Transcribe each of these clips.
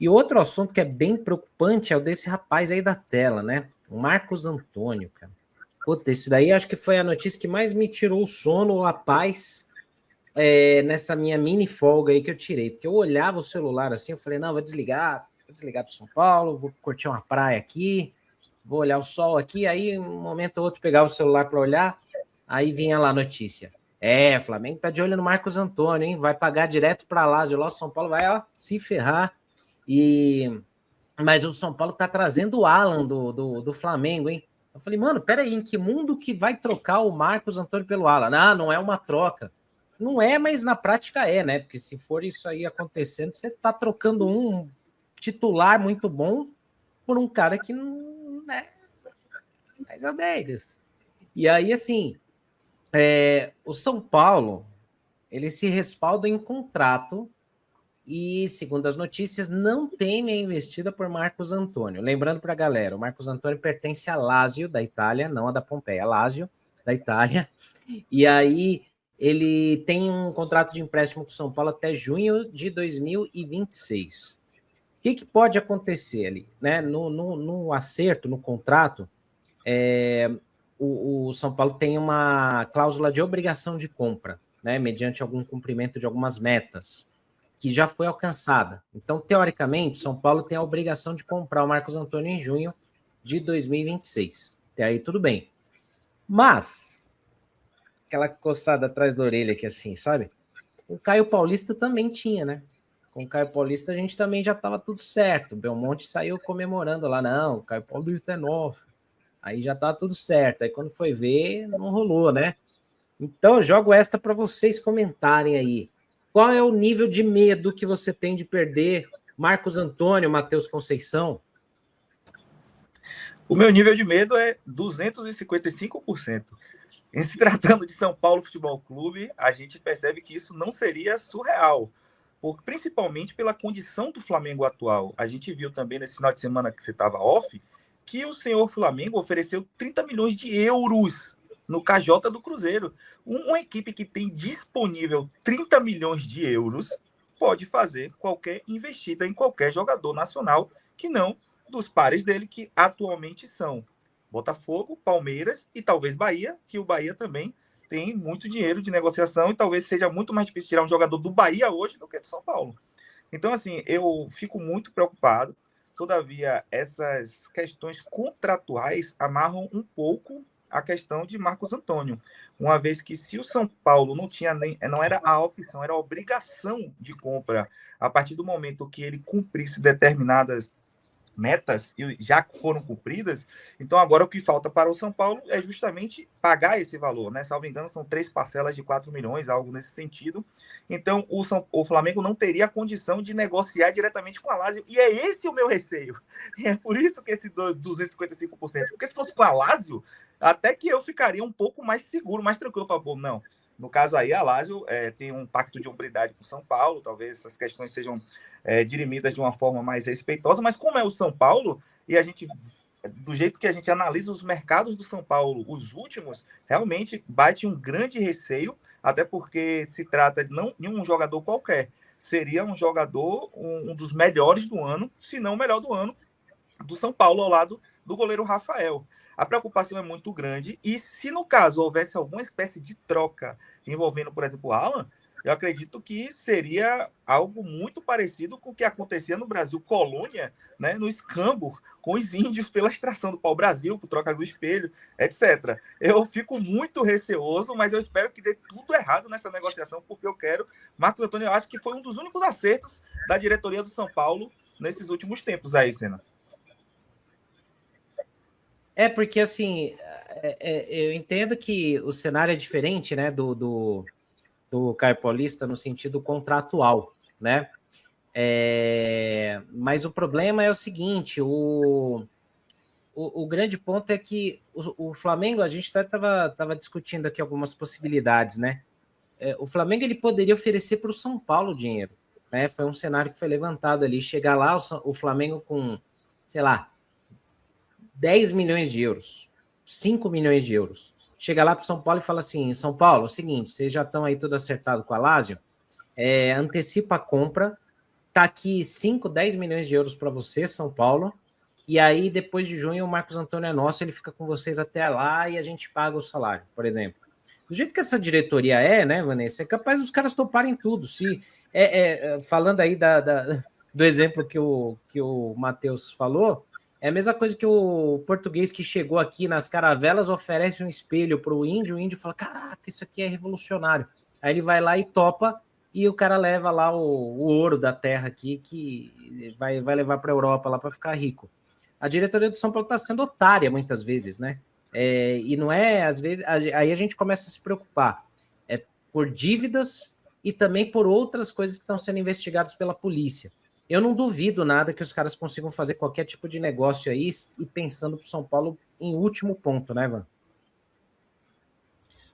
E outro assunto que é bem preocupante é o desse rapaz aí da tela, né? O Marcos Antônio, cara. Puta, esse daí acho que foi a notícia que mais me tirou o sono, a paz, nessa minha mini folga aí que eu tirei. Porque eu olhava o celular assim, eu falei, não, vou desligar para São Paulo, vou curtir uma praia aqui, vou olhar o sol aqui, aí um momento ou outro pegava o celular para olhar, aí vinha lá a notícia. Flamengo tá de olho no Marcos Antônio, hein? Vai pagar direto para Lazio, lá o São Paulo vai, ó, se ferrar. Mas o São Paulo tá trazendo o Alan do Flamengo, hein? Eu falei, mano, peraí, em que mundo que vai trocar o Marcos Antônio pelo Alan? Ah, não é uma troca. Não é, mas na prática é, né? Porque se for isso aí acontecendo, você tá trocando um titular muito bom por um cara que não é mais ou menos. E aí, assim, o São Paulo, ele se respalda em contrato e, segundo as notícias, não teme a investida por Marcos Antônio. Lembrando para a galera, o Marcos Antônio pertence a Lazio, da Itália, não a da Pompeia, a Lazio, da Itália. E aí ele tem um contrato de empréstimo com o São Paulo até junho de 2026. O que pode acontecer ali? Né? No acerto, no contrato, o São Paulo tem uma cláusula de obrigação de compra, né? Mediante algum cumprimento de algumas metas que já foi alcançada. Então, teoricamente, São Paulo tem a obrigação de comprar o Marcos Antônio em junho de 2026. Até aí tudo bem. Mas, aquela coçada atrás da orelha aqui assim, sabe? O Caio Paulista também tinha, né? Com o Caio Paulista a gente também já estava tudo certo. O Belmonte saiu comemorando lá, não, o Caio Paulista é novo. Aí já tá tudo certo. Aí quando foi ver, não rolou, né? Então eu jogo esta para vocês comentarem aí. Qual é o nível de medo que você tem de perder Marcos Antônio, Matheus Conceição? O meu nível de medo é 255%. Em se tratando de São Paulo Futebol Clube, a gente percebe que isso não seria surreal, principalmente pela condição do Flamengo atual. A gente viu também nesse final de semana que você estava off, que o senhor Flamengo ofereceu 30 milhões de euros no KJ do Cruzeiro. Uma equipe que tem disponível 30 milhões de euros pode fazer qualquer investida em qualquer jogador nacional que não dos pares dele, que atualmente são Botafogo, Palmeiras e talvez Bahia, que o Bahia também tem muito dinheiro de negociação e talvez seja muito mais difícil tirar um jogador do Bahia hoje do que do São Paulo. Então, assim, eu fico muito preocupado. Todavia, essas questões contratuais amarram um pouco a questão de Marcos Antônio, uma vez que se o São Paulo não era a opção, era a obrigação de compra a partir do momento que ele cumprisse determinadas metas já foram cumpridas, então agora o que falta para o São Paulo é justamente pagar esse valor, né? Salvo engano, são 3 parcelas de 4 milhões, algo nesse sentido. Então o Flamengo não teria a condição de negociar diretamente com a Lazio, e é esse o meu receio. E é por isso que esse 255%, porque se fosse com a Lazio, até que eu ficaria um pouco mais seguro, mais tranquilo, falava, não. No caso aí, a Lazio tem um pacto de hombridade com o São Paulo, talvez essas questões sejam dirimidas de uma forma mais respeitosa, mas como é o São Paulo, e a gente, do jeito que a gente analisa os mercados do São Paulo, os últimos, realmente bate um grande receio, até porque se trata não de um jogador qualquer, seria um jogador, um dos melhores do ano, se não o melhor do ano, do São Paulo, ao lado do goleiro Rafael. A preocupação é muito grande, e se no caso houvesse alguma espécie de troca envolvendo, por exemplo, o Alan, eu acredito que seria algo muito parecido com o que acontecia no Brasil Colônia, né, no escambo, com os índios pela extração do pau-brasil, por troca do espelho, etc. Eu fico muito receoso, mas eu espero que dê tudo errado nessa negociação, porque eu quero... Marcos Antônio, eu acho que foi um dos únicos acertos da diretoria do São Paulo nesses últimos tempos aí, Senna. Porque assim, eu entendo que o cenário é diferente, né, do Caio Paulista no sentido contratual, né? Mas o problema é o seguinte, o grande ponto é que o Flamengo, a gente estava discutindo aqui algumas possibilidades, né? O Flamengo ele poderia oferecer para o São Paulo dinheiro, né? Foi um cenário que foi levantado ali, chegar lá o Flamengo com, sei lá, 10 milhões de euros, 5 milhões de euros. Chega lá para o São Paulo e fala assim, São Paulo, é o seguinte, vocês já estão aí tudo acertado com a Lazio, antecipa a compra tá aqui 5, 10 milhões de euros para você, São Paulo, e aí depois de junho o Marcos Antônio é nosso, ele fica com vocês até lá e a gente paga o salário, por exemplo. Do jeito que essa diretoria é, né, Vanessa, é capaz dos caras toparem tudo. Se falando aí do exemplo que o Matheus falou, é a mesma coisa que o português que chegou aqui nas caravelas oferece um espelho para o índio fala, caraca, isso aqui é revolucionário. Aí ele vai lá e topa, e o cara leva lá o ouro da terra aqui, que vai levar para a Europa lá para ficar rico. A diretoria do São Paulo está sendo otária muitas vezes, né? E não é, às vezes, aí a gente começa a se preocupar por dívidas e também por outras coisas que estão sendo investigadas pela polícia. Eu não duvido nada que os caras consigam fazer qualquer tipo de negócio aí e pensando para o São Paulo em último ponto, né, Van?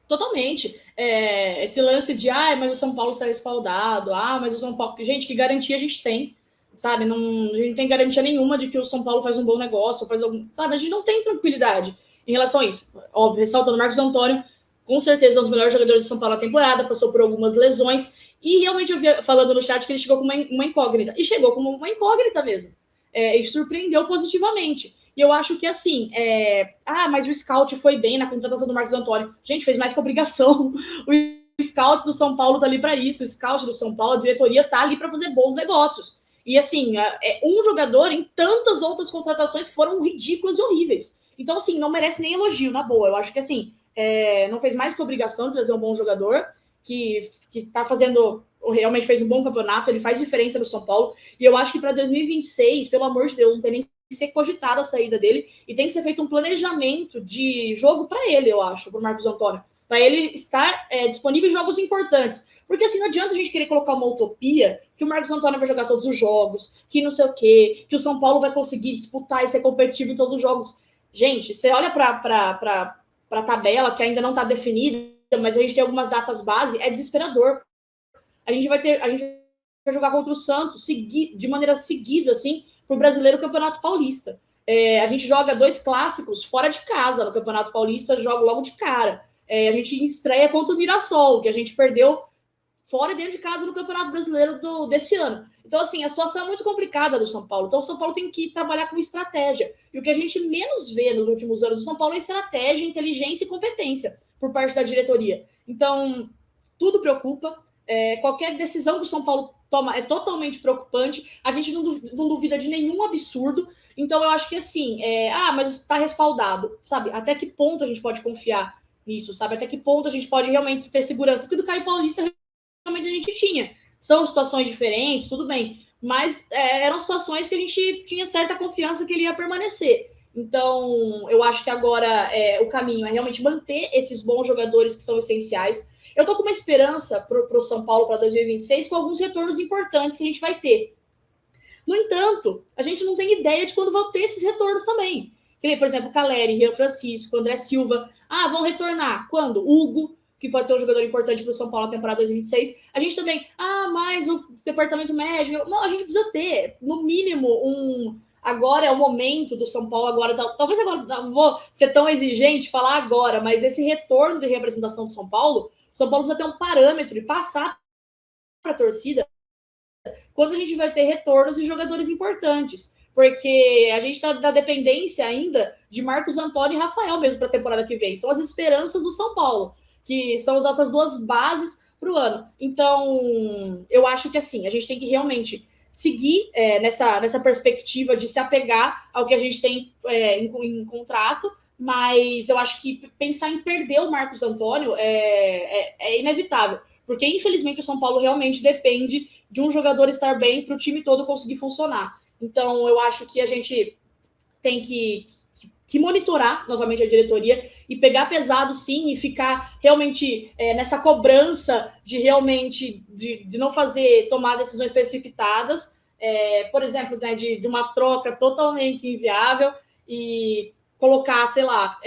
Totalmente. Esse lance de, mas o São Paulo está respaldado, mas o São Paulo... Gente, que garantia a gente tem, sabe? Não, a gente não tem garantia nenhuma de que o São Paulo faz um bom negócio, sabe? A gente não tem tranquilidade em relação a isso. Óbvio, ressaltando, Marcos Antônio, com certeza, é um dos melhores jogadores do São Paulo na temporada, passou por algumas lesões, e realmente eu vi falando no chat que ele chegou com uma incógnita, e chegou como uma incógnita mesmo, e surpreendeu positivamente. E eu acho que assim, mas o scout foi bem na contratação do Marcos Antônio. Gente, fez mais que obrigação. O scout do São Paulo tá ali para isso, o scout do São Paulo, a diretoria tá ali para fazer bons negócios. E assim, um jogador em tantas outras contratações que foram ridículas e horríveis. Então, assim, não merece nem elogio, na boa. Eu acho que, assim, não fez mais que obrigação de trazer um bom jogador, que tá fazendo, realmente fez um bom campeonato, ele faz diferença no São Paulo. E eu acho que para 2026, pelo amor de Deus, não tem nem que ser cogitada a saída dele, e tem que ser feito um planejamento de jogo para ele, eu acho, para o Marcos Antônio, para ele estar disponível em jogos importantes. Porque assim, não adianta a gente querer colocar uma utopia que o Marcos Antônio vai jogar todos os jogos, que não sei o quê, que o São Paulo vai conseguir disputar e ser competitivo em todos os jogos. Gente, você olha para a tabela, que ainda não está definida, mas a gente tem algumas datas base, é desesperador. A gente vai jogar contra o Santos de maneira seguida, assim, para o Brasileiro Campeonato Paulista. A gente joga 2 clássicos fora de casa no Campeonato Paulista, joga logo de cara. A gente estreia contra o Mirassol, que a gente perdeu fora e dentro de casa no Campeonato Brasileiro desse ano. Então, assim, a situação é muito complicada do São Paulo. Então, o São Paulo tem que trabalhar com estratégia. E o que a gente menos vê nos últimos anos do São Paulo é estratégia, inteligência e competência por parte da diretoria. Então, tudo preocupa. Qualquer decisão que o São Paulo toma é totalmente preocupante. A gente não duvida de nenhum absurdo. Então, eu acho que, assim, mas está respaldado, sabe? Até que ponto a gente pode confiar nisso, sabe? Até que ponto a gente pode realmente ter segurança? Porque do Caio Paulista realmente a gente tinha. São situações diferentes, tudo bem, mas eram situações que a gente tinha certa confiança que ele ia permanecer. Então, eu acho que agora o caminho é realmente manter esses bons jogadores que são essenciais. Eu tô com uma esperança para o São Paulo para 2026 com alguns retornos importantes que a gente vai ter. No entanto, a gente não tem ideia de quando vão ter esses retornos também. Por exemplo, Caleri, Rian Francisco, André Silva. Vão retornar. Quando? Hugo, que pode ser um jogador importante para o São Paulo na temporada 2026. A gente também, mas o departamento médico... Não, a gente precisa ter, no mínimo, agora é o momento do São Paulo, agora, talvez agora, não vou ser tão exigente falar agora, mas esse retorno de representação do São Paulo precisa ter um parâmetro e passar para a torcida quando a gente vai ter retornos de jogadores importantes. Porque a gente está na dependência ainda de Marcos Antônio e Rafael mesmo para a temporada que vem. São as esperanças do São Paulo, que são as nossas 2 bases para o ano. Então, eu acho que assim, a gente tem que realmente seguir nessa perspectiva de se apegar ao que a gente tem em contrato, mas eu acho que pensar em perder o Marcos Antônio é inevitável, porque infelizmente o São Paulo realmente depende de um jogador estar bem para o time todo conseguir funcionar. Então, eu acho que a gente tem que monitorar novamente a diretoria e pegar pesado, sim, e ficar realmente nessa cobrança de realmente de não tomar decisões precipitadas, por exemplo, né, de uma troca totalmente inviável e colocar, sei lá,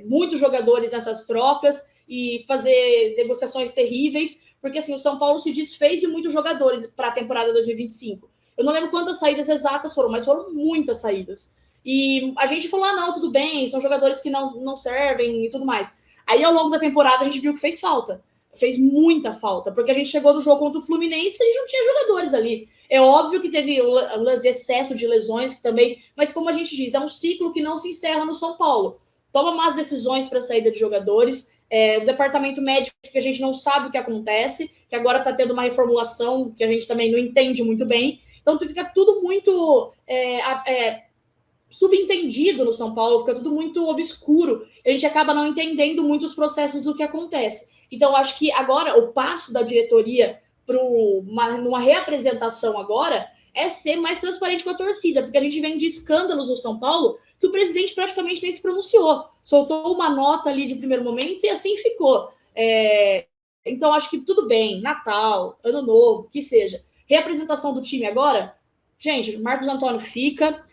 muitos jogadores nessas trocas e fazer negociações terríveis, porque assim, o São Paulo se desfez de muitos jogadores para a temporada 2025. Eu não lembro quantas saídas exatas foram, mas foram muitas saídas. E a gente falou, não, tudo bem, são jogadores que não servem e tudo mais. Aí, ao longo da temporada, a gente viu que fez falta. fez muita falta, porque a gente chegou no jogo contra o Fluminense e a gente não tinha jogadores ali. É óbvio que teve o lance de excesso de lesões que também, mas como a gente diz, é um ciclo que não se encerra no São Paulo. Toma más decisões para a saída de jogadores, o departamento médico que a gente não sabe o que acontece, que agora está tendo uma reformulação que a gente também não entende muito bem. Então fica tudo muito subentendido no São Paulo, fica tudo muito obscuro. A gente acaba não entendendo muito os processos do que acontece. Então, acho que agora o passo da diretoria para numa reapresentação agora é ser mais transparente com a torcida, porque a gente vem de escândalos no São Paulo que o presidente praticamente nem se pronunciou. Soltou uma nota ali de primeiro momento e assim ficou. Então, acho que tudo bem, Natal, Ano Novo, que seja. Reapresentação do time agora, gente, Marcos Antônio fica,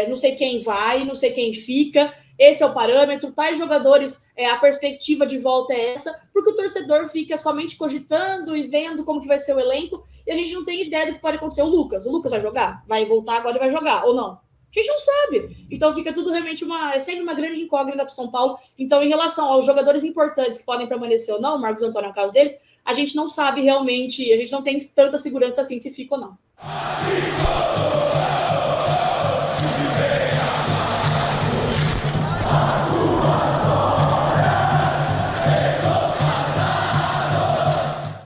não sei quem vai, não sei quem fica, esse é o parâmetro, tais jogadores, a perspectiva de volta é essa, porque o torcedor fica somente cogitando e vendo como que vai ser o elenco, e a gente não tem ideia do que pode acontecer. O Lucas vai jogar? Vai voltar agora e vai jogar, ou não? A gente não sabe. Então fica tudo realmente sempre uma grande incógnita para o São Paulo. Então, em relação aos jogadores importantes que podem permanecer ou não, o Marcos Antônio é um caso deles, a gente não sabe realmente, a gente não tem tanta segurança assim se fica ou não.